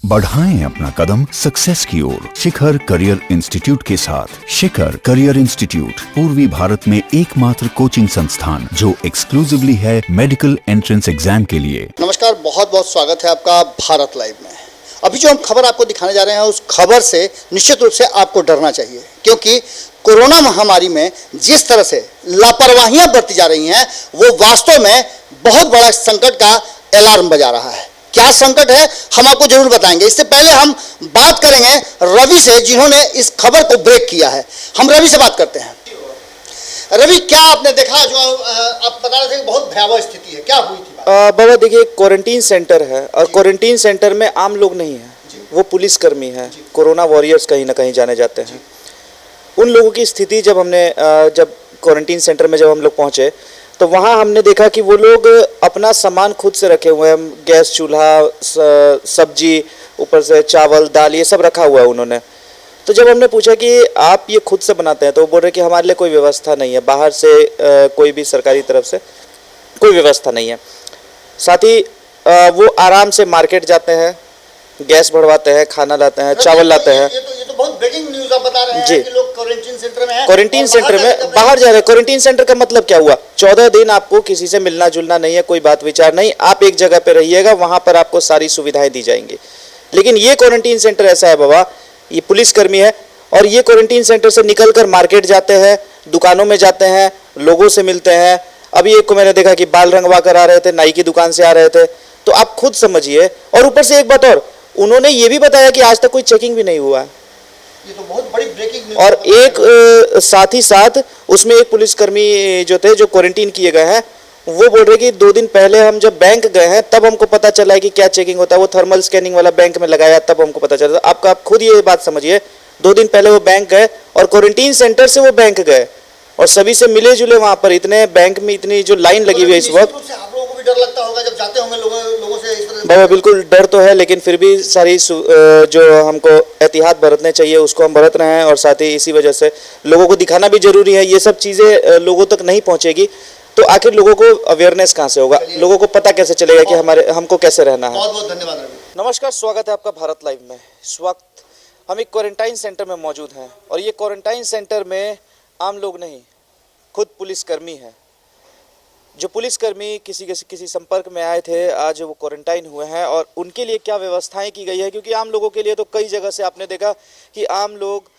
बढ़ाएं अपना कदम सक्सेस की ओर शिखर करियर इंस्टीट्यूट के साथ। शिखर करियर इंस्टीट्यूट पूर्वी भारत में एकमात्र कोचिंग संस्थान जो एक्सक्लूसिवली है मेडिकल एंट्रेंस एग्जाम के लिए। नमस्कार, बहुत बहुत स्वागत है आपका भारत लाइव में। अभी जो हम खबर आपको दिखाने जा रहे हैं उस खबर से निश्चित रूप से आपको डरना चाहिए, क्योंकि कोरोना महामारी में जिस तरह से लापरवाहियां बरती जा रही हैं वो वास्तव में बहुत बड़ा संकट का अलार्म बजा रहा है। क्या संकट है हम आपको जरूर बताएंगे। इससे पहले हम बात करेंगे रवि से, जिन्होंने इस खबर को ब्रेक किया है। हम रवि से बात करते हैं। रवि, क्या आपने देखा जो आप बता रहे थे कि बहुत भयावह स्थिति है, क्या हुई थी? बाबा देखिए, क्वारंटीन सेंटर है और क्वारंटीन सेंटर में आम लोग नहीं है, वो पुलिसकर्मी है, कोरोना वॉरियर्स कहीं ना कहीं जाने जाते हैं। उन लोगों की स्थिति जब क्वारंटीन सेंटर में जब हम लोग पहुंचे तो वहाँ हमने देखा कि वो लोग अपना सामान खुद से रखे हुए हैं। गैस चूल्हा, सब्जी, ऊपर से चावल दाल, ये सब रखा हुआ है उन्होंने। तो जब हमने पूछा कि आप ये खुद से बनाते हैं तो वो बोल रहे कि हमारे लिए कोई व्यवस्था नहीं है, बाहर से कोई भी सरकारी तरफ से कोई व्यवस्था नहीं है। साथ ही वो आराम से मार्केट जाते हैं, गैस भरवाते हैं, खाना लाते हैं, चावल लाते हैं। ये तो बहुत ब्रेकिंग न्यूज़ आप बता रहे हैं कि लोग क्वारंटीन सेंटर में हैं, क्वारंटीन सेंटर में बाहर जा रहे हैं। क्वारंटीन सेंटर का मतलब क्या हुआ? 14 दिन आपको किसी से मिलना जुलना नहीं है, कोई बात विचार नहीं, आप एक जगह पे रहिएगा, वहां पर आपको सारी सुविधाएं दी जाएंगी। लेकिन ये क्वारंटीन सेंटर ऐसा है बाबा, ये पुलिसकर्मी है और ये क्वारंटीन सेंटर से निकल कर मार्केट जाते हैं, दुकानों में जाते हैं, लोगों से मिलते हैं। अभी एक को मैंने देखा कि बाल रंगवा कर आ रहे थे, नाई की दुकान से आ रहे थे। तो आप खुद समझिए। और ऊपर से एक बात और, उन्होंने ये भी बताया कि आज तक कोई चेकिंग भी नहीं हुआ है। ये तो बहुत बड़ी ब्रेकिंग न्यूज़। और एक साथ ही साथ उसमें एक पुलिसकर्मी जो थे, जो क्वारंटीन किए गए हैं, वो बोल रहे कि 2 दिन पहले हम जब बैंक गए हैं तब हमको पता चला है कि क्या चेकिंग होता है। वो थर्मल स्कैनिंग वाला बैंक में लगाया तब हमको पता चला। आप खुद ये बात समझिए, 2 दिन पहले वो बैंक गए और क्वारंटीन सेंटर से वो बैंक गए और सभी से मिले जुले। वहां पर इतने बैंक में इतनी जो लाइन लगी हुई है इस वक्त, आप लोगों को भी डर लगता होगा जब जाते होंगे लोगों से इस तरह। बाबा बिल्कुल डर तो है, लेकिन फिर भी सारी जो हमको एहतियात बरतने चाहिए उसको हम बरत रहे हैं। और साथ ही इसी वजह से लोगों को दिखाना भी जरूरी है। ये सब चीज़ें लोगों तक नहीं पहुंचेगी तो आखिर लोगों को अवेयरनेस कहाँ से होगा, लोगों को पता कैसे चलेगा कि हमको कैसे रहना है। बहुत बहुत धन्यवाद रवि। नमस्कार, स्वागत है आपका भारत लाइव में। इस वक्त हम एक क्वारंटाइन सेंटर में मौजूद हैं और ये क्वारंटाइन सेंटर में आम लोग नहीं, खुद पुलिसकर्मी हैं। जो पुलिसकर्मी किसी संपर्क में आए थे, आज वो क्वारंटाइन हुए हैं और उनके लिए क्या व्यवस्थाएं की गई है। क्योंकि आम लोगों के लिए तो कई जगह से आपने देखा कि आम लोग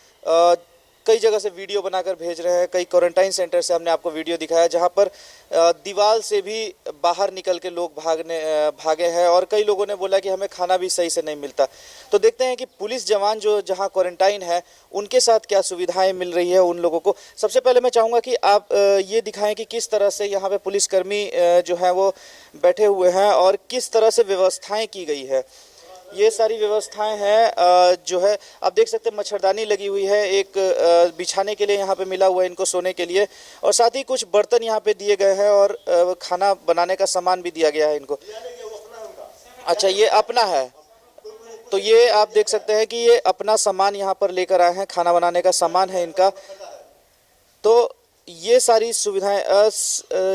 कई जगह से वीडियो बनाकर भेज रहे हैं। कई क्वारंटाइन सेंटर से हमने आपको वीडियो दिखाया जहां पर दीवार से भी बाहर निकल के लोग भागे हैं और कई लोगों ने बोला कि हमें खाना भी सही से नहीं मिलता। तो देखते हैं कि पुलिस जवान जो जहां क्वारंटाइन है उनके साथ क्या सुविधाएं मिल रही है उन लोगों को। सबसे पहले मैं चाहूँगा कि आप ये दिखाएं कि किस तरह से यहाँ पे पुलिसकर्मी जो है वो बैठे हुए हैं और किस तरह से व्यवस्थाएँ की गई है। ये सारी व्यवस्थाएं हैं जो है आप देख सकते हैं। मच्छरदानी लगी हुई है, एक बिछाने के लिए यहाँ पे मिला हुआ है इनको सोने के लिए, और साथ ही कुछ बर्तन यहाँ पे दिए गए हैं और खाना बनाने का सामान भी दिया गया है इनको। अच्छा, ये अपना है, तो ये आप देख सकते हैं कि ये अपना सामान यहाँ पर लेकर आए हैं, खाना बनाने का सामान है इनका। तो ये सारी सुविधाएं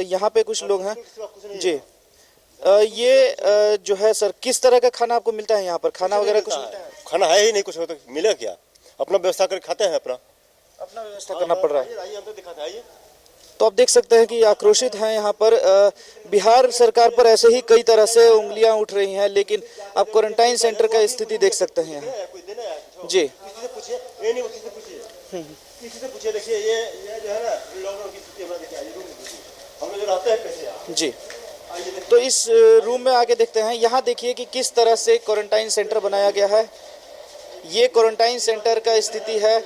यहाँ पे कुछ लोग हैं जी। ये जो है सर, किस तरह का खाना आपको मिलता है यहाँ पर? खाना वगैरह कुछ मिलता है? खाना है ही नहीं, कुछ होता मिलेगा क्या? अपना व्यवस्था करके खाते हैं, अपना व्यवस्था करना पड़ रहा है। हम तो दिखाते हैं। तो आप देख सकते हैं कि आक्रोशित हैं यहाँ पर। बिहार सरकार पर ऐसे ही कई तरह से उंगलियां उठ रही हैं, लेकिन आप क्वारंटाइन सेंटर का स्थिति देख सकते हैं यहाँ जी। किसी से पूछिए, ये नहीं किसी से पूछिए, किसी से पूछिए। देखिए ये जो है ना लॉकडाउन की स्थिति, हमारा देखिए रूम में हम लोग जो रहते हैं कैसे जी। तो इस रूम में आके देखते हैं। यहाँ देखिए कि किस तरह से क्वारंटाइन सेंटर बनाया गया है। ये क्वारंटाइन सेंटर का स्थिति है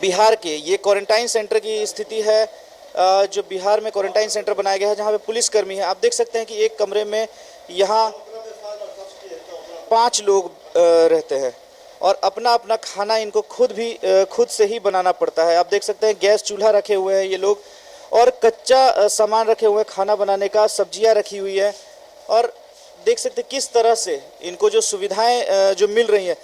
बिहार के। ये क्वारंटाइन सेंटर की स्थिति है जो बिहार में क्वारंटाइन सेंटर बनाया गया है जहाँ पे पुलिसकर्मी है। आप देख सकते हैं कि एक कमरे में यहाँ 5 लोग रहते हैं और अपना अपना खाना इनको खुद से ही बनाना पड़ता है। आप देख सकते हैं गैस चूल्हा रखे हुए हैं ये लोग और कच्चा सामान रखे हुए हैं खाना बनाने का, सब्जियां रखी हुई है। और देख सकते हैं किस तरह से इनको जो सुविधाएं जो मिल रही हैं।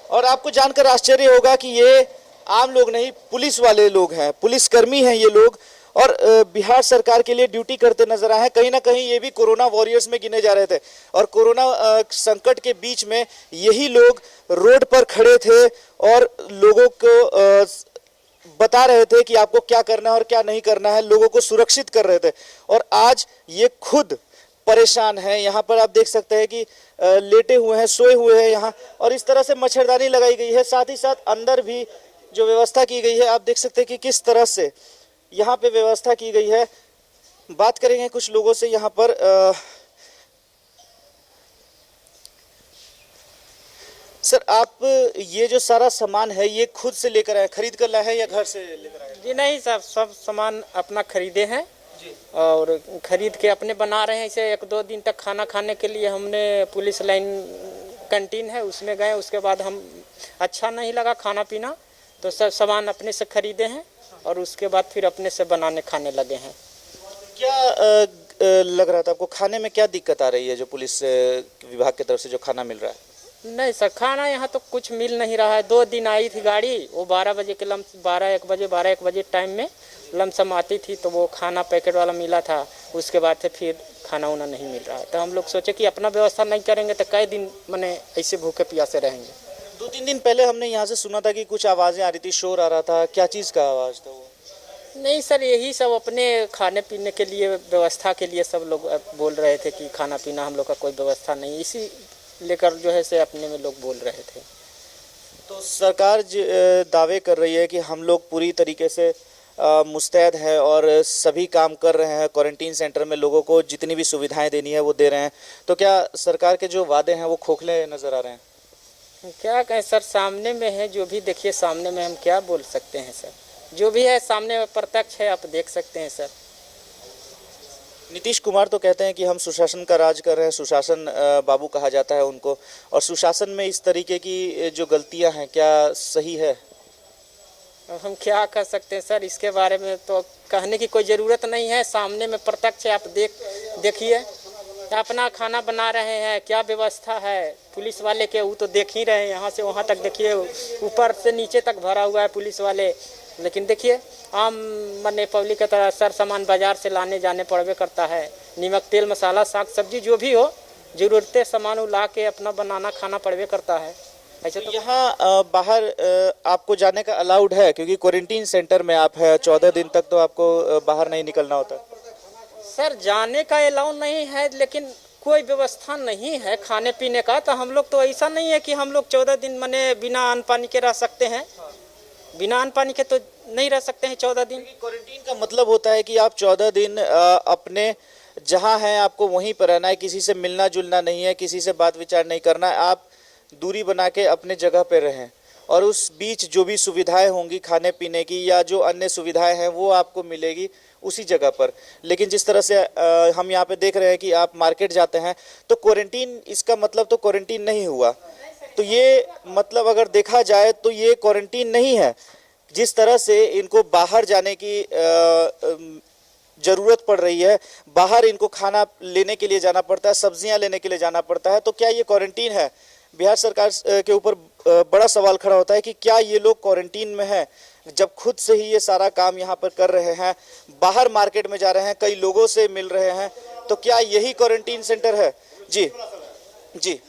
और आपको जानकर आश्चर्य होगा कि ये आम लोग नहीं, पुलिस वाले लोग हैं, पुलिसकर्मी हैं ये लोग। और बिहार सरकार के लिए ड्यूटी करते नजर आए हैं। कहीं ना कहीं ये भी कोरोना वॉरियर्स में गिने जा रहे थे और कोरोना संकट के बीच में यही लोग रोड पर खड़े थे और लोगों को बता रहे थे कि आपको क्या करना है और क्या नहीं करना है, लोगों को सुरक्षित कर रहे थे। और आज ये खुद परेशान हैं। यहाँ पर आप देख सकते हैं कि लेटे हुए हैं, सोए हुए हैं यहाँ, और इस तरह से मच्छरदानी लगाई गई है। साथ ही साथ अंदर भी जो व्यवस्था की गई है, आप देख सकते हैं कि किस तरह से यहाँ पे व्यवस्था की गई है। बात करेंगे कुछ लोगों से यहाँ पर। सर, आप ये जो सारा सामान है ये खुद से लेकर आए, खरीद कर लाए हैं या घर से लेकर आए? जी नहीं साहब, सब सामान अपना खरीदे हैं और खरीद के अपने बना रहे हैं। इसे 1-2 दिन तक खाना खाने के लिए हमने पुलिस लाइन कैंटीन है उसमें गए, उसके बाद हम अच्छा नहीं लगा खाना पीना तो सब सामान अपने से खरीदे हैं और उसके बाद फिर अपने से बनाने खाने लगे हैं। क्या लग रहा था आपको, खाने में क्या दिक्कत आ रही है जो पुलिस विभाग की तरफ से जो खाना मिल रहा है? नहीं सर, खाना यहाँ तो कुछ मिल नहीं रहा है। 2 दिन आई थी गाड़ी, वो 12 बजे के 12-1 बजे टाइम में लमसम आती थी तो वो खाना पैकेट वाला मिला था। उसके बाद से फिर खाना उना नहीं मिल रहा है तो हम लोग सोचे कि अपना व्यवस्था नहीं करेंगे तो कई दिन मैंने ऐसे भूखे प्यासे रहेंगे। 2-3 दिन पहले हमने यहाँ से सुना था कि कुछ आवाज़ें आ रही थी, शोर आ रहा था, क्या चीज़ का आवाज़ था वो? नहीं सर, यही सब अपने खाने पीने के लिए व्यवस्था के लिए सब लोग बोल रहे थे कि खाना पीना हम लोग का कोई व्यवस्था नहीं, इसी लेकर जो है से अपने में लोग बोल रहे थे। तो सरकार दावे कर रही है कि हम लोग पूरी तरीके से मुस्तैद है और सभी काम कर रहे हैं, क्वारंटीन सेंटर में लोगों को जितनी भी सुविधाएं देनी है वो दे रहे हैं, तो क्या सरकार के जो वादे हैं वो खोखले नज़र आ रहे हैं? क्या कहें सर, सामने में है जो भी, देखिए सामने में हम क्या बोल सकते हैं सर, जो भी है सामने में प्रत्यक्ष है, आप देख सकते हैं सर। नीतीश कुमार तो कहते हैं कि हम सुशासन का राज कर रहे हैं, सुशासन बाबू कहा जाता है उनको, और सुशासन में इस तरीके की जो गलतियां हैं क्या सही है? अब हम क्या कह सकते हैं सर, इसके बारे में तो कहने की कोई ज़रूरत नहीं है। सामने में प्रत्यक्ष है, आप देखिए अपना खाना बना रहे हैं, क्या व्यवस्था है पुलिस वाले के, वो तो देख ही रहे हैं। यहाँ से वहाँ तक देखिए, ऊपर से नीचे तक भरा हुआ है पुलिस वाले। लेकिन देखिए आम मने पब्लिक की तरह सर सामान बाज़ार से लाने जाने पड़वे करता है। नमक तेल मसाला साग सब्जी जो भी हो, ज़रूरतें सामान ला के अपना बनाना खाना पड़वे करता है। ऐसे तो यहाँ बाहर आपको जाने का अलाउड है क्योंकि क्वारंटीन सेंटर में आप है, 14 दिन तक तो आपको बाहर नहीं निकलना होता? सर जाने का अलाउ नहीं है, लेकिन कोई व्यवस्था नहीं है खाने पीने का। तो हम लोग तो ऐसा नहीं है कि हम लोग 14 दिन मने बिना अन्न पानी के रह सकते हैं, बिना अन्न पानी के तो नहीं रह सकते हैं 14 दिन। क्वारंटीन का मतलब होता है कि आप 14 दिन अपने जहाँ हैं आपको वहीं पर रहना है, किसी से मिलना जुलना नहीं है, किसी से बात विचार नहीं करना है, आप दूरी बना के अपने जगह पे रहें और उस बीच जो भी सुविधाएं होंगी खाने पीने की या जो अन्य सुविधाएं हैं वो आपको मिलेगी उसी जगह पर। लेकिन जिस तरह से हम यहाँ पे देख रहे हैं कि आप मार्केट जाते हैं तो क्वारंटीन, इसका मतलब तो क्वारंटीन नहीं हुआ। तो ये मतलब अगर देखा जाए तो ये क्वारंटीन नहीं है। जिस तरह से इनको बाहर जाने की ज़रूरत पड़ रही है, बाहर इनको खाना लेने के लिए जाना पड़ता है, सब्जियां लेने के लिए जाना पड़ता है, तो क्या ये क्वारंटीन है? बिहार सरकार के ऊपर बड़ा सवाल खड़ा होता है कि क्या ये लोग क्वारंटीन में हैं जब खुद से ही ये सारा काम यहाँ पर कर रहे हैं, बाहर मार्केट में जा रहे हैं, कई लोगों से मिल रहे हैं, तो क्या यही क्वारंटीन सेंटर है? जी जी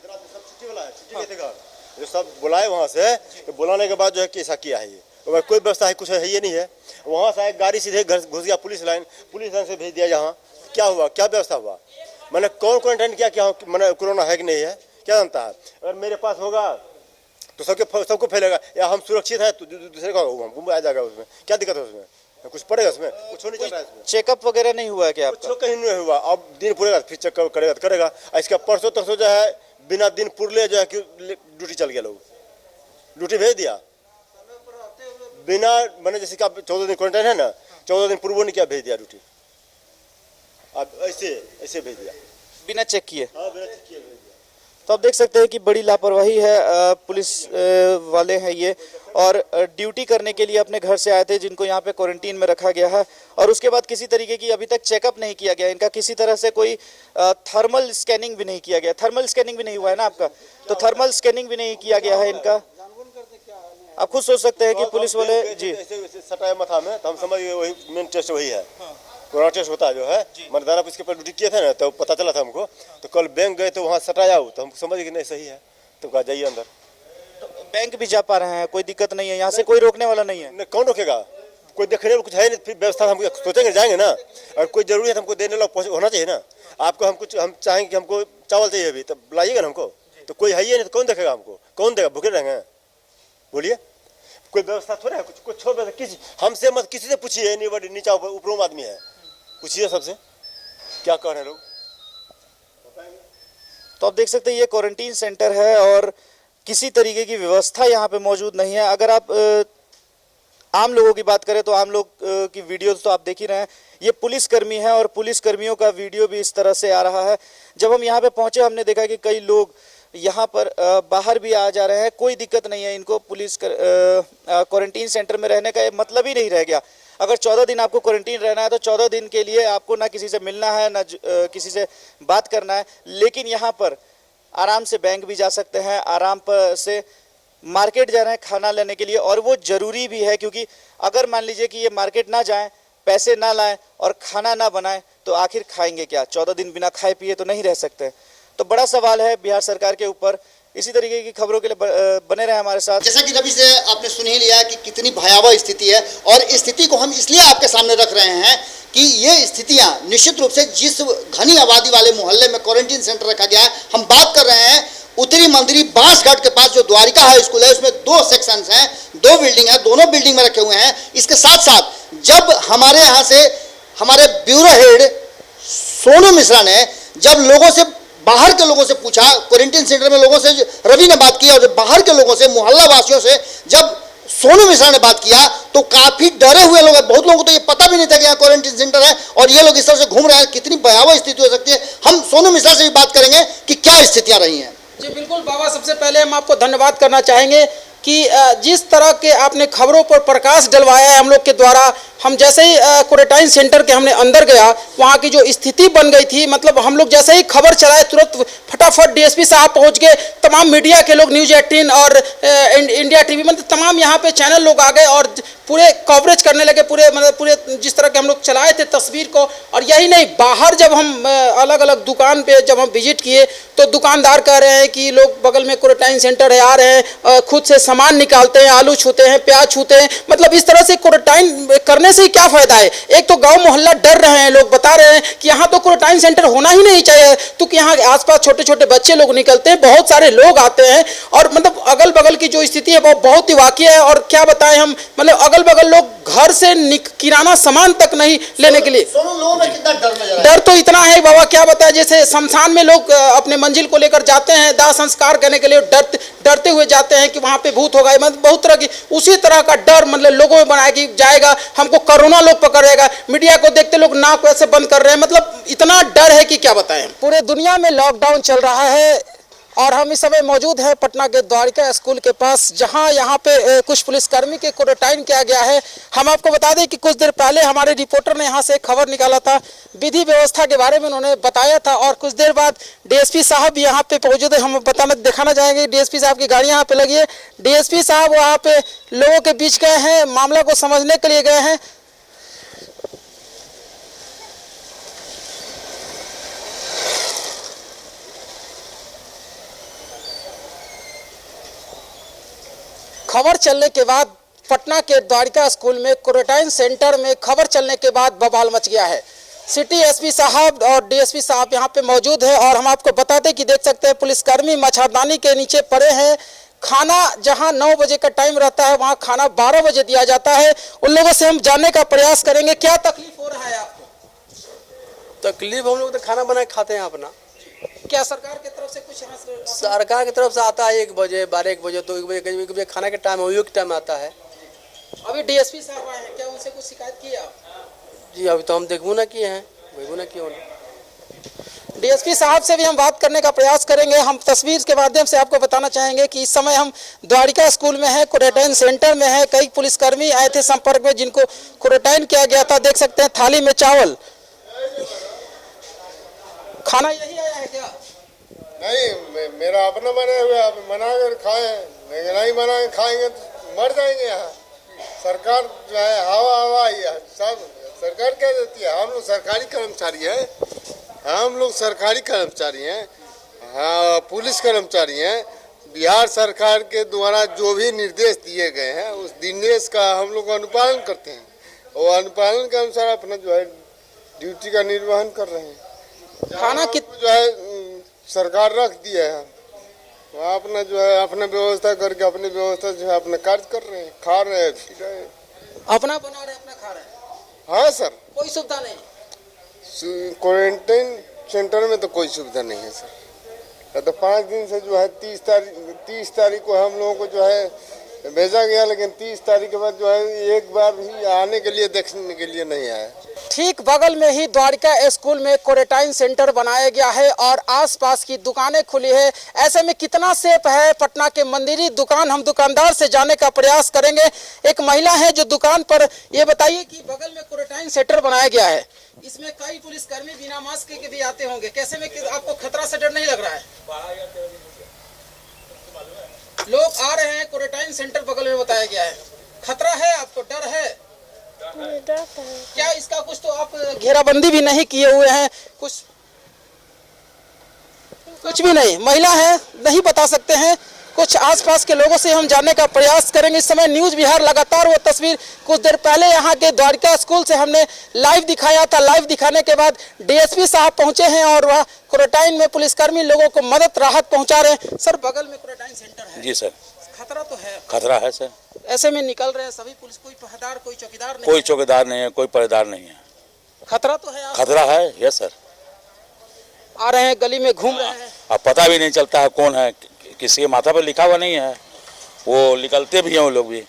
जो सब बुलाए वहाँ से, तो बुलाने के बाद जो है कैसा किया है ये, तो कोई व्यवस्था है कुछ है ये नहीं है। वहाँ से एक गाड़ी सीधे घर घुस गया, पुलिस लाइन से भेज दिया। यहाँ क्या हुआ, क्या व्यवस्था हुआ? मैंने कौन क्वारंटाइन किया, क्या मैंने कोरोना है कि नहीं है, क्या जानता है? अगर मेरे पास होगा तो सबको फैलेगा, या हम सुरक्षित है तो दूसरे का हमको आ जाएगा, उसमें क्या दिक्कत है? उसमें कुछ पड़ेगा, उसमें कुछ नहीं चल रहा है। इसमें चेकअप वगैरह नहीं हुआ है क्या आपका? कुछ कहीं नहीं हुआ, अब दिन पूरेगा फिर चेकअप करेगा। इसका परसों तरसों जो है बिना दिन पुरले जो है कि ड्यूटी चल गया, लोग ड्यूटी भेज दिया बिना मैंने, जैसे कि आप 14 दिन क्वारंटाइन है ना, 14 दिन पूर्व ने क्या भेज दिया ड्यूटी, अब ऐसे भेज दिया बिना चेक किए। हाँ, बिना चेक किए भेज दिया। तो आप देख सकते हैं कि बड़ी लापरवाही है, पुलिस वाले हैं ये, और ड्यूटी करने के लिए अपने घर से आए थे जिनको यहाँ पे क्वारंटीन में रखा गया है, और उसके बाद किसी तरीके की अभी तक चेकअप नहीं किया गया इनका, किसी तरह से कोई थर्मल स्कैनिंग भी नहीं किया गया। थर्मल स्कैनिंग भी नहीं हुआ है ना आपका, तो थर्मल स्कैनिंग भी नहीं किया गया है इनका। आप खुद सोच सकते हैं कि पुलिस वाले जी ऐसे सटाया माथा में, तो हम समझ गए वही मेन टेस्ट वही है। कोरोना टेस्ट होता है जो है, मतदान इसके पर ड्यूटी किए थे ना, तो पता चला था हमको। तो कल बैंक गए तो वहाँ सटाया हो, तो हम समझ गए कि नहीं सही है, तो कहा जाइए अंदर। तो बैंक भी जा पा रहे हैं, कोई दिक्कत नहीं है, यहाँ से कोई रोकने वाला नहीं है। नहीं, कौन रोकेगा? कोई देखने वाला कुछ है नहीं, फिर व्यवस्था हम सोचेंगे जाएंगे ना। और कोई जरूरी है हमको देने वाला होना चाहिए ना। आपको हम चाहेंगे कि हमको चावल चाहिए अभी, तब लाइएगा ना हमको। तो कोई है ही नहीं, तो कौन देखेगा हमको? कौन देगा? भूखे रहेंगे? बोलिए, कोई व्यवस्था थोड़ा है? कुछ छोड़ किसी हमसे मत, किसी से पूछिए, नीचा ऊपर आदमी है, पूछिए सबसे क्या कह रहे हैं लोग। तो आप देख सकते हैं ये क्वारंटीन सेंटर है और किसी तरीके की व्यवस्था यहाँ पे मौजूद नहीं है। अगर आप आम लोगों की बात करें तो आम लोग की वीडियो तो आप देख ही रहे हैं। ये पुलिसकर्मी है और पुलिसकर्मियों का वीडियो भी इस तरह से आ रहा है। जब हम यहाँ पे पहुंचे हमने देखा कि कई लोग यहाँ पर बाहर भी आ जा रहे हैं, कोई दिक्कत नहीं है इनको। पुलिस क्वारंटीन सेंटर में रहने का मतलब ही नहीं रह गया। अगर 14 दिन आपको क्वारंटीन रहना है तो 14 दिन के लिए आपको ना किसी से मिलना है ना किसी से बात करना है। लेकिन यहाँ पर आराम से बैंक भी जा सकते हैं, आराम पर से मार्केट जा रहे हैं खाना लेने के लिए, और वो ज़रूरी भी है क्योंकि अगर मान लीजिए कि ये मार्केट ना जाएं, पैसे ना लाएं और खाना ना बनाएं तो आखिर खाएंगे क्या? 14 दिन बिना खाए पिए तो नहीं रह सकते। तो बड़ा सवाल है बिहार सरकार के ऊपर। इसी तरीके की खबरों के लिए बने रहे हमारे साथ। जैसा कि रवि से आपने सुन ही लिया कि कितनी भयावह स्थिति है, और इस स्थिति को हम इसलिए आपके सामने रख रहे हैं कि ये स्थितियां निश्चित रूप से जिस घनी आबादी वाले मोहल्ले में क्वारंटीन सेंटर रखा गया है, हम बात कर रहे हैं उत्तरी मंदिरी बांसघाट के पास जो द्वारिका हाई स्कूल है, उसमें 2 सेक्शंस हैं, 2 बिल्डिंग है, दोनों बिल्डिंग में रखे हुए हैं। इसके साथ साथ जब हमारे यहाँ से हमारे ब्यूरो हेड सोनू मिश्रा ने जब लोगों से, बाहर के लोगों से पूछा, क्वारंटीन सेंटर में लोगों से रवि ने बात की, और बाहर के लोगों से, मोहल्ला वासियों से जब सोनू मिश्रा ने बात किया तो काफी डरे हुए लोग हैं। बहुत लोगों को तो ये पता भी नहीं था कि यहाँ क्वारंटीन सेंटर है और ये लोग इस तरह से घूम रहे हैं। कितनी भयावह स्थिति हो सकती है, हम सोनू मिश्रा से भी बात करेंगे कि क्या स्थितियां रही हैं। जी बिल्कुल बाबा, सबसे पहले हम आपको धन्यवाद करना चाहेंगे कि जिस तरह के आपने खबरों पर प्रकाश डलवाया है हम लोग के द्वारा। हम जैसे ही क्वारंटाइन सेंटर के हमने अंदर गया, वहाँ की जो स्थिति बन गई थी, मतलब हम लोग जैसे ही खबर चलाए तुरंत फटाफट डीएसपी साहब पहुँच गए, तमाम मीडिया के लोग, न्यूज़ 18 और इंडिया टीवी, मतलब तमाम यहाँ पे चैनल लोग आ गए और पूरे कवरेज करने लगे, पूरे जिस तरह के हम लोग चलाए थे तस्वीर को। और यही नहीं, बाहर जब हम अलग अलग दुकान पे जब हम विजिट किए तो दुकानदार कह रहे हैं कि लोग बगल में क्वारंटाइन सेंटर है, आ रहे हैं, खुद से सामान निकालते हैं, आलू छूते हैं, प्याज छूते हैं। मतलब इस तरह से क्वारंटाइन करने से क्या फायदा है? एक तो गांव मोहल्ला डर रहे हैं, लोग बता रहे हैं कि यहाँ तो क्वारंटाइन सेंटर होना ही नहीं चाहिए, क्योंकि यहाँ आसपास छोटे छोटे बच्चे लोग निकलते हैं, बहुत सारे लोग आते हैं, और मतलब अगल बगल की जो स्थिति है वो बहुत ही वाकई है। और क्या बताएं हम, मतलब अगल बगल लोग घर से किराना सामान तक नहीं लेने के लिए। लोगों में कितना डर नजर आया? डर तो इतना है बाबा, क्या बताएं, जैसे शमशान में लोग अपने मंजिल को लेकर जाते हैं दाह संस्कार करने के लिए, डरते हुए जाते हैं कि वहाँ पे भूत होगा, मतलब बहुत तरह की उसी तरह का डर मतलब लोगों में बनाया कि जाएगा हमको कोरोना लोग पकड़ेगा। मीडिया को देखते लोग नाक वैसे बंद कर रहे हैं, मतलब इतना डर है कि क्या बताएं। पूरे दुनिया में लॉकडाउन चल रहा है और हम इस समय मौजूद हैं पटना के द्वारिका स्कूल के पास, जहां यहाँ पे कुछ पुलिसकर्मी के क्वारंटाइन किया गया है। हम आपको बता दें कि कुछ देर पहले हमारे रिपोर्टर ने यहाँ से खबर निकाला था, विधि व्यवस्था के बारे में उन्होंने बताया था, और कुछ देर बाद डीएसपी साहब यहाँ पे मौजूद है। हम दिखाना चाहेंगे, डीएसपी साहब की गाड़ी यहाँ पे लगी है। डीएसपी साहब वहाँ पे लोगों के बीच गए हैं, मामला को समझने के लिए गए हैं। खबर चलने के बाद पटना के द्वारिका स्कूल में क्वारंटाइन सेंटर में खबर चलने के बाद बवाल मच गया है। सिटी एसपी साहब और डीएसपी साहब यहाँ पे मौजूद है, और हम आपको बताते कि देख सकते हैं पुलिसकर्मी मच्छरदानी के नीचे पड़े हैं। खाना जहाँ 9 बजे का टाइम रहता है वहाँ खाना 12 बजे दिया जाता है। उन लोगों से हम जानने का प्रयास करेंगे क्या तकलीफ हो रहा है आपको। तकलीफ हम लोग तो खाना बना के खाते हैं अपना। क्या सरकार की तरफ से कुछ सरकार की तरफ से आता है 1 बजे 12-1 बजे, तो 1 बजे खाना के टाइम वही के टाइम आता है। अभी डीएसपी साहब आए हैं, क्या उनसे कुछ शिकायत की आप? जी अभी तो हम देखबो ना किए हैं, देखबो ना किए। डीएसपी साहब से भी हम बात करने का प्रयास करेंगे। हम तस्वीर के माध्यम से आपको बताना चाहेंगे कि इस समय हम द्वारिका स्कूल में है, क्वारंटाइन सेंटर में है। कई पुलिसकर्मी आए थे संपर्क में जिनको क्वारंटाइन किया गया था। देख सकते हैं थाली में चावल, खाना यही आया है क्या? नहीं, मेरा अपना बना हुआ, आप मना कर खाए, लेकिन नहीं बना के खाएंगे तो मर जाएंगे यहाँ। सरकार जो है हवा ही है, सब सरकार क्या देती है। हम लोग सरकारी कर्मचारी हैं, हम लोग सरकारी कर्मचारी हैं, हाँ पुलिस कर्मचारी हैं। बिहार सरकार के द्वारा जो भी निर्देश दिए गए हैं उस निर्देश का हम लोग अनुपालन करते हैं और अनुपालन के अनुसार अपना जो है ड्यूटी का निर्वहन कर रहे हैं। खाना जो है सरकार रख दिया है, वहाँ अपना जो है अपना व्यवस्था करके अपनी व्यवस्था जो है अपना कार्य कर रहे हैं, खा रहे हैं, पी रहे हैं। अपना बना रहे अपना खा रहे हैं। हाँ सर, कोई सुविधा नहीं। क्वारंटाइन सेंटर में तो कोई सुविधा नहीं है सर। तो 5 दिन से जो है 30 तारीख को हम लोगों को जो है भेजा गया, लेकिन 30 तारीख के बाद जो है एक बार भी आने के लिए देखने के लिए नहीं आया। ठीक बगल में ही द्वारिका स्कूल में क्वारंटाइन सेंटर बनाया गया है और आसपास की दुकानें खुली है। ऐसे में कितना सेफ है पटना के मंदिरी दुकान, हम दुकानदार से जानने का प्रयास करेंगे। एक महिला है जो दुकान पर, ये बताइए कि बगल में क्वारंटाइन सेंटर बनाया गया है, इसमें कई पुलिसकर्मी बिना मास्क के भी आते होंगे, कैसे में आपको खतरा से डर नहीं लग रहा है? लोग आ रहे हैं, क्वारंटाइन सेंटर बगल में बताया गया है, खतरा है आपको, डर है? क्या इसका कुछ तो आप घेराबंदी भी नहीं किए हुए हैं? कुछ भी नहीं। महिला है, नहीं बता सकते हैं। कुछ आसपास के लोगों से हम जानने का प्रयास करेंगे। इस समय न्यूज़ बिहार लगातार वो तस्वीर कुछ देर पहले यहाँ के द्वारिका स्कूल से हमने लाइव दिखाया था। लाइव दिखाने के बाद डीएसपी साहब पहुंचे हैं और वह क्वारंटाइन में पुलिसकर्मी लोगों को मदद राहत पहुंचा रहे हैं। सर, बगल में क्वारंटाइन सेंटर है? जी सर। खतरा तो है? खतरा है सर। ऐसे में निकल रहे हैं सभी पुलिस, कोई पहरेदार, कोई चौकीदार नहीं? कोई चौकीदार नहीं है, कोई पहरेदार नहीं है। खतरा तो है? खतरा है, यस सर। आ रहे हैं, गली में घूम रहे हैं, अब पता भी नहीं चलता है कौन है, किसी के माथा पर लिखा हुआ नहीं है। वो निकलते भी हैं, वो लोग भी,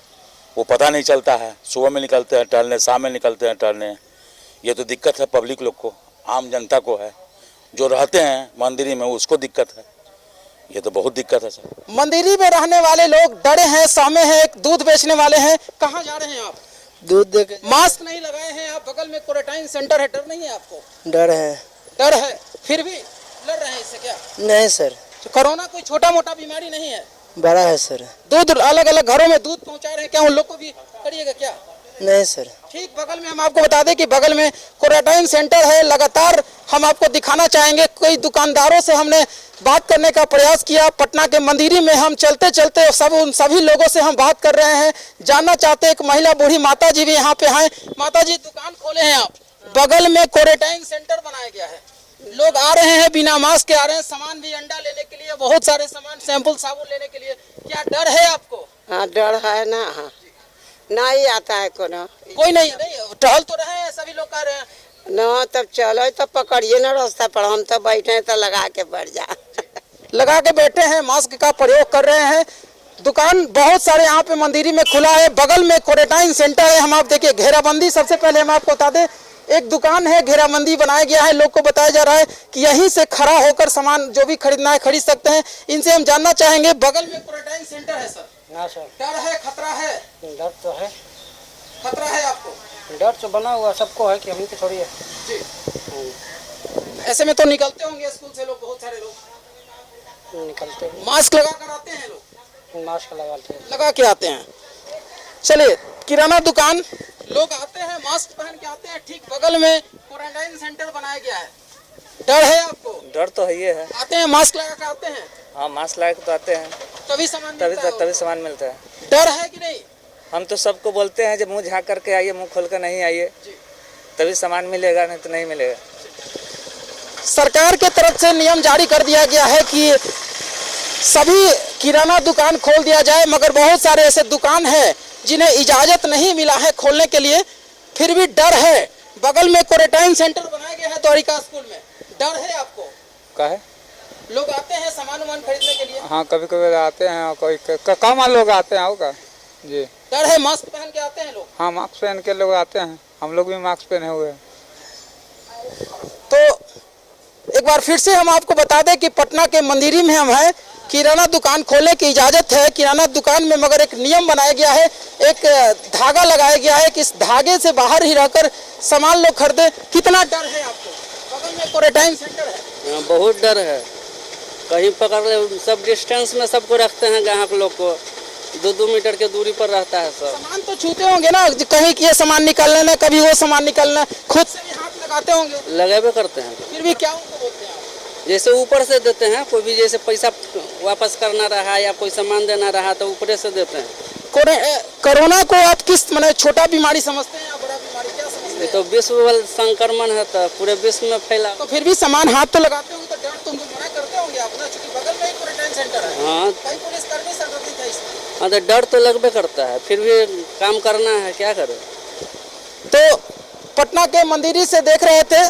वो पता नहीं चलता है। सुबह में निकलते हैं टहलने, शाम में निकलते हैं टहलने। ये तो दिक्कत है पब्लिक लोग को, आम जनता को है, जो रहते हैं मंदिरी में उसको दिक्कत है। ये तो बहुत दिक्कत है सर। मंदिरी में रहने वाले लोग डरे हैं। सामने है एक दूध बेचने वाले हैं। कहाँ जा रहे हैं आप? दूध दे के। मास्क नहीं लगाए हैं आप, बगल में क्वारंटाइन सेंटर है, डर नहीं है आपको? डर है। डर है, फिर भी लड़ रहे हैं इससे क्या? नहीं सर। तो कोरोना कोई छोटा मोटा बीमारी नहीं है, बड़ा है सर। दूध अलग अलग घरों में दूध पहुंचा रहे हैं, क्या उन लोग को भी करिएगा क्या? नहीं सर। ठीक बगल में हम आपको बता दें कि बगल में क्वारंटाइन सेंटर है। लगातार हम आपको दिखाना चाहेंगे। कई दुकानदारों से हमने बात करने का प्रयास किया। पटना के मंदिरी में हम चलते चलते उन सभी लोगों से हम बात कर रहे हैं, जानना चाहते हैं। एक महिला बूढ़ी माता जी भी यहाँ पे हैं। माता जी, दुकान खोले हैं आप, बगल में क्वारंटाइन सेंटर बनाया गया है, लोग आ रहे हैं बिना मास्क के आ रहे हैं, सामान भी अंडा लेने के लिए, बहुत सारे सामान, शैम्पू साबुन लेने के लिए। क्या डर है आपको? हाँ डर है ना। हाँ नहीं आता है कोई नहीं, टहल तो रहे हैं, सभी लोग कर रहे हैं न। तब चलो तो पकड़िए ना रास्ता पर, हम तो बैठे हैं तो लगा के बैठ जा। लगा के बैठे हैं, मास्क का प्रयोग कर रहे हैं। दुकान बहुत सारे यहाँ पे मंदिरी में खुला है, बगल में क्वारंटाइन सेंटर है। हम आप देखिए घेराबंदी, सबसे पहले हम आपको बता दें, एक दुकान है, घेराबंदी बनाया गया है। लोग को बताया जा रहा है कि यहीं से खड़ा होकर सामान जो भी खरीदना है खरीद सकते हैं। इनसे हम जानना चाहेंगे। बगल में क्वारंटाइन सेंटर है सर? ना सर। डर है, खतरा है? डर तो है। खतरा है आपको? डर तो बना हुआ सबको है कि हमको थोड़ी है जी। ऐसे में तो निकलते होंगे स्कूल से लोग, बहुत सारे लोग निकलते हैं। मास्क लगा कर आते हैं, लोग मास्क लगाते हैं, लगा के आते हैं। चलिए, किराना दुकान, लोग आते हैं मास्क पहन के आते हैं। ठीक बगल में क्वारंटाइन सेंटर बनाया गया है। डर है आपको? डर तो है, ये है। आते हैं, मास्क लगा के आते हैं? हाँ मास्क लगा के तो आते हैं, तभी सामान मिलता है? तभी सामान मिलता है। डर है कि नहीं? हम तो सबको बोलते हैं जब मुंह झाँक करके आइए, मुंह खोल कर नहीं आइए, तभी सामान मिलेगा, नहीं तो नहीं मिलेगा। सरकार के तरफ से नियम जारी कर दिया गया है कि सभी किराना दुकान खोल दिया जाए, मगर बहुत सारे ऐसे दुकान हैं जिन्हें इजाजत नहीं मिला है खोलने के लिए, फिर भी डर है। बगल में क्वारंटाइन सेंटर बनाया गया है द्वारिका स्कूल में, डर है आपको? का है? लोग आते हैं सामान खरीदने के लिए? हाँ कभी कभी आते हैं, कोई कम लोग आते हैं होगा जी। डर है, मास्क पहन के आते हैं लोग? हाँ मास्क पहन के लोग आते हैं, हम लोग भी मास्क पहने हुए हैं। तो एक बार फिर से हम आपको बता दें कि पटना के मंदिरी में हम हैं। किराना दुकान खोलने की इजाज़त है किराना दुकान में, मगर एक नियम बनाया गया है, एक धागा लगाया गया है कि इस धागे से बाहर ही रहकर सामान लोग खरीदे। कितना डर है आपको? बगल में क्वारंटाइन सेंटर है। बहुत डर है, कहीं पकड़ ले, सब डिस्टेंस में सबको रखते हैं ग्राहक लोग को, 2-2 मीटर के दूरी पर रहता है सब। सामान तो छूते होंगे ना, कहीं ये सामान निकलने ना, कभी वो सामान निकलना, खुद से भी हाथ लगाते होंगे। लगावे करते हैं। फिर भी क्या उनको बोलते हैं आप? जैसे ऊपर से देते हैं, कोई भी जैसे पैसा वापस करना रहा या कोई सामान देना रहा तो ऊपर से देते हैं। कोरोना को आप किस माने छोटा बीमारी समझते हैं या बड़ा बीमारी, क्या समझते ये हैं? तो विश्व संक्रमण है तो पूरे विश्व में फैला। तो फिर भी सामान हाथ तो लगाते होंगे, तो डर तुमको मना करते होंगे आप ना, क्योंकि बगल में ही क्वारंटाइन सेंटर है। हाँ कई पुलिसकर्मी संगठित है इसमें। हाँ, तो डर तो लगबे करता है, फिर भी काम करना है, क्या करें। तो पटना के मंदिरी से देख रहे थे,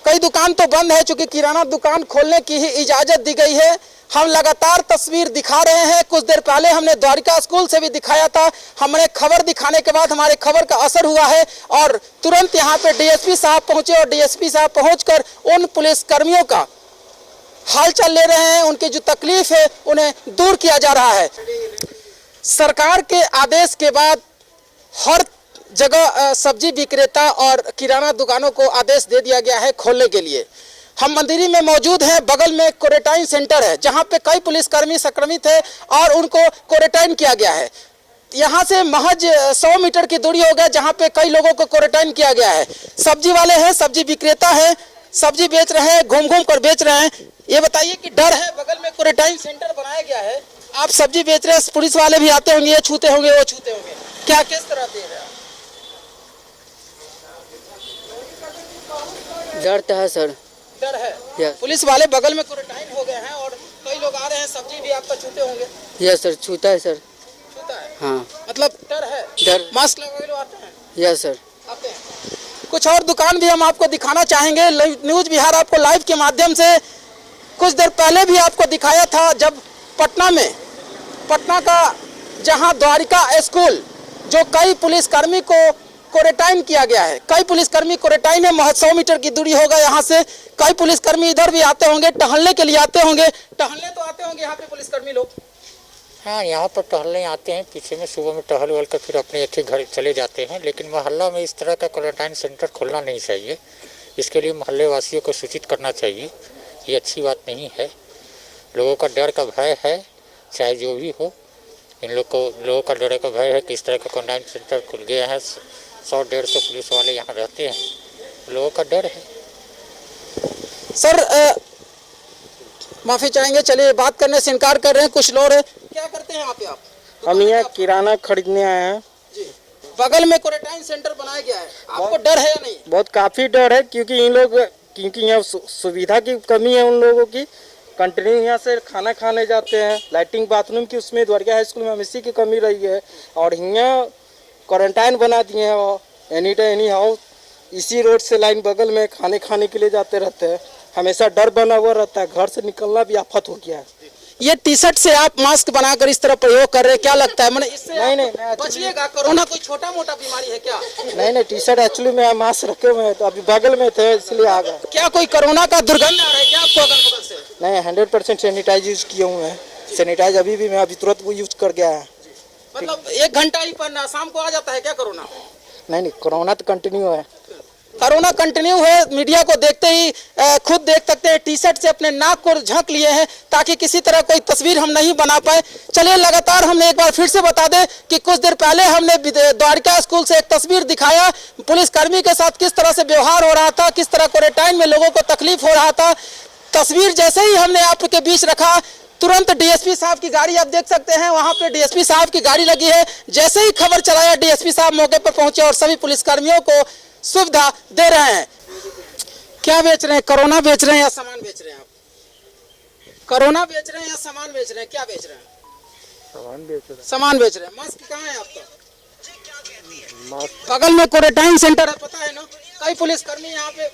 कई दुकान तो बंद है, चूंकि किराना दुकान खोलने की ही इजाजत दी गई है। हम लगातार तस्वीर दिखा रहे हैं। कुछ देर पहले हमने द्वारिका स्कूल से भी दिखाया था। हमने खबर दिखाने के बाद हमारे खबर का असर हुआ है और तुरंत यहाँ पे डीएसपी साहब पहुंचे और डीएसपी साहब पहुंचकर उन पुलिस कर्मियों का हालचाल ले रहे हैं। उनकी जो तकलीफ है उन्हें दूर किया जा रहा है। सरकार के आदेश के बाद हर जगह सब्जी विक्रेता और किराना दुकानों को आदेश दे दिया गया है खोलने के लिए। हम मंदिरी में मौजूद हैं। बगल में क्वारंटाइन सेंटर है जहां पे कई पुलिसकर्मी संक्रमित है और उनको क्वारंटाइन किया गया है। यहां से महज 100 मीटर की दूरी हो गया जहां पे कई लोगों को क्वारंटाइन किया गया है। सब्जी वाले हैं, सब्जी विक्रेता हैं, सब्जी बेच रहे हैं, घूम घूम कर बेच रहे हैं। ये बताइए कि डर है, बगल में क्वारंटाइन सेंटर बनाया गया है, आप सब्जी बेच रहे हैं, पुलिस वाले भी आते होंगे, ये छूते होंगे, वो छूते होंगे, क्या किस तरह दे रहे हैं? डर तो है सर। डर है। यस। पुलिस वाले बगल में क्वारंटाइन हो गए हैं और कई लोग आ रहे हैं, सब्जी भी आपका छूते होंगे। यस सर, छूता है सर। छूता है। हाँ, मतलब डर है। डर। मास्क लगाए लोग आते हैं। Yes sir. आते हैं। कुछ और दुकान भी हम आपको दिखाना चाहेंगे। न्यूज बिहार आपको लाइव के माध्यम से कुछ देर पहले भी आपको दिखाया था जब पटना का जहां द्वारिका स्कूल जो कई पुलिसकर्मी को क्वारंटाइन किया गया है, कई पुलिसकर्मी क्वारंटाइन है, महज 100 मीटर की दूरी होगा यहाँ से। कई पुलिसकर्मी इधर भी आते होंगे, टहलने के लिए आते होंगे। टहलने तो आते होंगे यहाँ पे पुलिसकर्मी लोग। हाँ, यहाँ पर टहलने आते हैं, पीछे में सुबह में टहल वहल कर फिर अपने अच्छे घर चले जाते हैं। लेकिन मोहल्ला में इस तरह का क्वारंटाइन सेंटर खोलना नहीं चाहिए। इसके लिए मोहल्ले वासियों को सूचित करना चाहिए। ये अच्छी बात नहीं है। लोगों का डर का भय है, चाहे जो भी हो, इन लोगों का डर का भय है कि इस तरह का क्वारंटाइन सेंटर खुल गया है। 100-150 पुलिस वाले यहाँ रहते हैं, लोगों का डर है। सर माफी चाहेंगे, चलिए बात करने से इनकार कर रहे हैं कुछ लोग। क्या करते हैं यहाँ पे आप? हम यहाँ किराना खरीदने आए हैं जी। बगल में क्वारंटाइन सेंटर बनाया गया है, आपको डर है या नहीं? बहुत काफ़ी डर है क्योंकि यहाँ सुविधा की कमी है। उन लोगों की कंटिन्यू यहाँ से खाना खाने जाते हैं, लैट्रिन बाथरूम की उसमें द्वारिका हाई स्कूल में इसी की कमी रही है और यहाँ क्वारंटाइन बना दिए हैं और एनी टाइम एनी हाउ इसी रोड से लाइन बगल में खाने के लिए जाते रहते हैं। हमेशा डर बना हुआ रहता है, घर से निकलना भी आफत हो गया है। ये टी शर्ट से आप मास्क बनाकर इस तरह प्रयोग कर रहे हैं, क्या लगता है मैंने इससे नहीं, बचिएगा? कोरोना कोई छोटा मोटा बीमारी है क्या? नहीं, टी शर्ट एक्चुअली में मास्क रखे हुए हैं तो अभी बगल में थे इसलिए आ गए। क्या कोई कोरोना का दुर्गंध आ रहा है क्या आपको अगल बगल से? नहीं, 100% सैनिटाइज यूज किए हुए हैं। सैनिटाइज अभी भी मैं अभी तुरंत वो यूज कर गया है। मतलब 1 घंटा ही पर शाम को आ जाता है क्या कोरोना? नहीं, कोरोना तो कंटिन्यू है। कोरोना कंटिन्यू है। मीडिया को देखते ही खुद देख सकते हैं, टी शर्ट से अपने नाक को झक लिए हैं ताकि किसी तरह कोई तस्वीर हम नहीं बना पाए। चलिए लगातार हमने एक बार फिर से बता दें कि कुछ देर पहले हमने द्वारिका स्कूल से एक तस्वीर दिखाया, पुलिसकर्मी के साथ किस तरह से व्यवहार हो रहा था, किस तरह क्वारंटाइन में लोगों को तकलीफ हो रहा था। तस्वीर जैसे ही हमने आपके बीच रखा, तुरंत डीएसपी साहब की गाड़ी आप देख सकते हैं, वहां पे डीएसपी साहब की गाड़ी लगी है। जैसे ही खबर चलाया, डीएसपी साहब मौके पर पहुंचे और सभी पुलिसकर्मियों को सुविधा दे रहे हैं। क्या बेच रहे हैं? कोरोना बेच रहे हैं या सामान बेच रहे हैं आप? कोरोना बेच रहे हैं या सामान बेच रहे हैं? क्या बेच रहे हैं? सामान बेच रहे हैं। मास्क कहाँ है आपका? बगल में क्वारंटाइन सेंटर है, पता है ना? कई पुलिसकर्मी यहाँ पे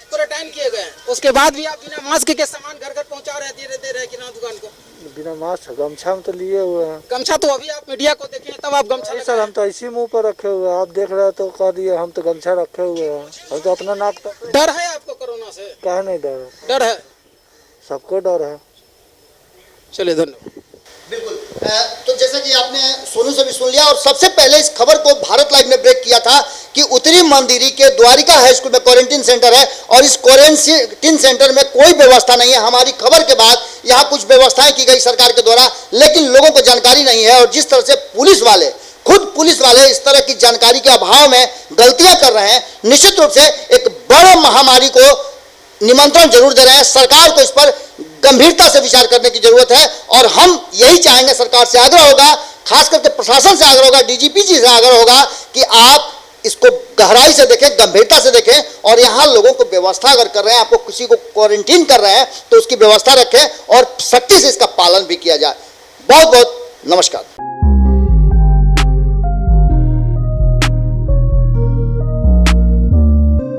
क्वारंटाइन किए गए हैं, उसके बाद भी आप बिना मास्क के सामान घर घर पहुँचा रहे हैं, दे रहे हैं किराना दुकान को। बिना मास्क गमछा में तो लिए हुए हैं। गमछा तो अभी आप मीडिया को देखें तब आप गमछा सर, हम तो इसी मुंह पर रखे हुए हैं, आप देख रहे हैं तो कह दिए हम तो गमछा रखे हुए हैं। हम तो अपना नाक तक। डर है आपको कोरोना से? कहा नहीं डर है, डर है, सबको डर है। चलिए धन्यवाद। बिल्कुल तो जैसा कि आपने सोनू से भी सुन लिया, और सबसे पहले इस खबर को भारत लाइव ने ब्रेक किया था कि उत्तरी मंदिरी के द्वारिका हाई स्कूल में क्वारंटीन सेंटर है और इस क्वारंटीन सेंटर में कोई व्यवस्था नहीं है। हमारी खबर के बाद यहाँ कुछ व्यवस्थाएं की गई सरकार के द्वारा, लेकिन लोगों को जानकारी नहीं है। और जिस तरह से खुद पुलिस वाले इस तरह की जानकारी के अभाव में गलतियां कर रहे हैं, निश्चित रूप से एक बड़े महामारी को निमंत्रण जरूर दे रहे हैं। सरकार को इस पर गंभीरता से विचार करने की जरूरत है और हम यही चाहेंगे, सरकार से आग्रह होगा, खास करके प्रशासन से आग्रह होगा, डीजीपी जी से आग्रह होगा कि आप इसको गहराई से देखें, गंभीरता से देखें और यहाँ लोगों को व्यवस्था अगर कर रहे हैं, आपको किसी को क्वारंटीन कर रहे हैं तो उसकी व्यवस्था रखें और सख्ती से इसका पालन भी किया जाए। बहुत बहुत नमस्कार।